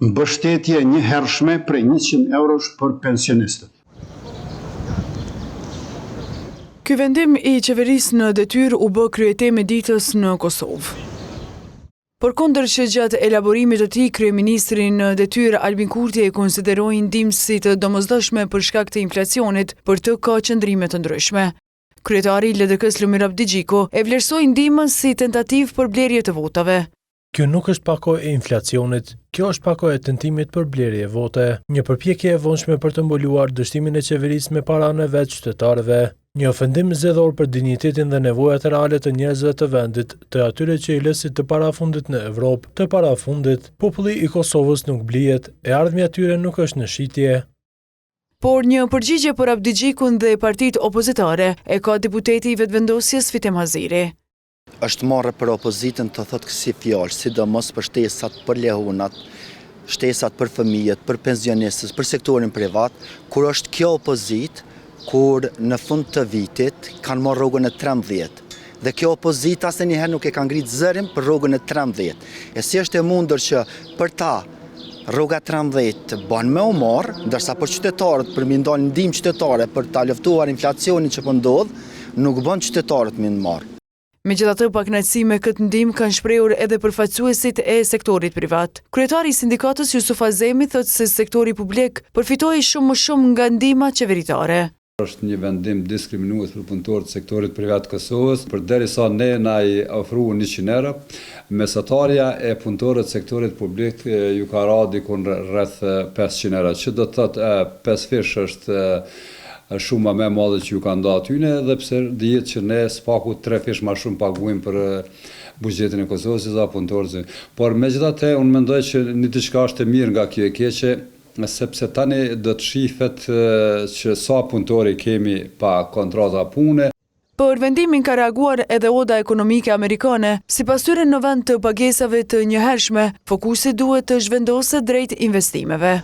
Mbështetje njëhershme prej 100 eurosh për pensionistët. Ky vendim i qeverisë në detyrë u bë kryeteme ditës në Kosovë. Përkundër që gjatë elaborimit të tij, kryeministri në detyrë Albin Kurti e konsideroi ndihmën si të domosdoshme për shkak të inflacionit, për të ka qëndrime të ndryshme. Kryetari i LDK-s Lumir Abdigjiko e vlerësoi ndihmën si tentativë për blerje të votave. Kjo nuk është pakojë e inflacionit, kjo është pakojë e tentimit për blerje e vote, një përpjekje e vonshme për të mbuluar dështimin e qeverisë me paranë e vet qytetarëve, një ofendim zgjedhor për dinjitetin dhe nevojat reale të njerëzve të vendit, të atyre që i lësit të parafundit në Evropë, të parafundit, populli i Kosovës nuk blihet, e ardhmja e tyre nuk është në shitje. Por një përgjigje për Abdigjikun dhe partitë opozitare e ka deputeti i vetëvendosjes Fitem Haziri. Është marrë për opozitën të thotë kësi fjalë, sidomos për shtesat për lehunat, shtesat për fëmijët, për pensionistët, për sektorin privat, kur është kjo opozit, kur në fund të vitit kanë marrë rrogën e 13. Dhe kjo opozit asë njëherë nuk e kanë ngritë zërin për rrogën e 13. E si është e mundur që për ta rroga 13 bën me u marrë, ndërsa për qytetarët, për mi ndalë ndihmë qytetare për ta luftuar inflacionin që po ndodh, nuk bën qytetarët mi marrë. Megjithatë, pakënaqësi me këtë ndihmë kanë shprehur edhe përfaqësuesit e sektorit privat. Kryetari i sindikatës Jusuf Azemi thotë se sektori publik përfitoi shumë më shumë nga ndihma qeveritare. Është një vendim diskriminues për punëtorët e sektorit privat të Kosovës, përderisa ne na i ofruan 100 euro, mesatarja e punëtorëve të sektorit publik ju ka radhë dikon rreth 500 euro, që do të thotë 5 fish është shumë më e madhe që ju ka nda atyne, dhe pse dihet që ne spaku 3 fish më shumë paguajmë për buxhetin e Kosovës se sa punëtorët. Por megjithatë, unë mendoj që një diçka është e mirë nga kjo e keqe, sepse tani do të shihet që sa punëtori kemi pa kontrata pune. Për vendimin ka reaguar edhe Oda Ekonomike Amerikane, sipas tyre në vend të pagesave të njëhershme, fokusi duhet të zhvendoset drejt investimeve.